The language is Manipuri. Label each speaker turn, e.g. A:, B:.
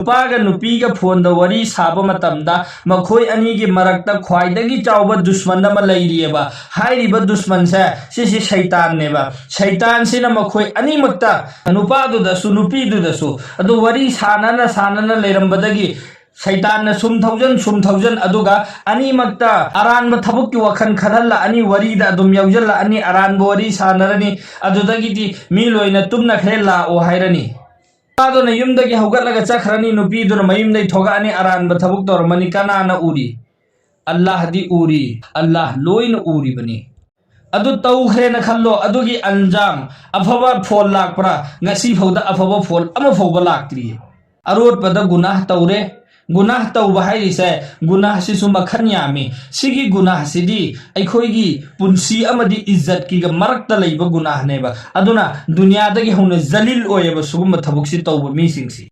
A: नुपागा नुपीगा फोन दा वरी साबा मतमदा मखोय अनि गी मरक्ता ख्वाइदगी चावबा दुश्मन अमा लैरियेबा हाइरिबा दुश्मन से सिसि शैतान नेबा शैतान सिना मखोय अनि मक्ता नुपादुदसु नुपीदुदसु अदु वरी सानना लेरंबदगी शैतान ने सुम थौजन अदुगा अनि मक्ता अरानबा थबुक की वखन खरहल्ला अनि वरीदा अदुम यौजल्ला अनि अरानबा वरी सानरनी अदुदगी मी लोइना तुमना खेला ओ हाइरनी ने युमदगी हौगतलगा चखरनी नुपीदुना मयुमदगी थोगानी अरानबा थबुक तौरमनी कनाना उरी अल्लाह दी उरी अल्लाह लोइन उरी बनी अदु तौखरेना खल्लो अदुगी अंजाम अफबा फोल लाकपरा ngasi फौदा अफबा फोल अमा फौबा लाक्त्री अरोटपदा गुनाह तौरे गुनाह तौबा हाइरिसे गुनाह सिसु मखन यामी सिगी गुनाह सिदी अखोइगी पुंसी अमदी इज्जत की मरक्ता लैबा गुनाह नेबा अदुना दुनियादगी हौना जलील ओयबा सुगुम थबुकसी तौबा मीसिंगसी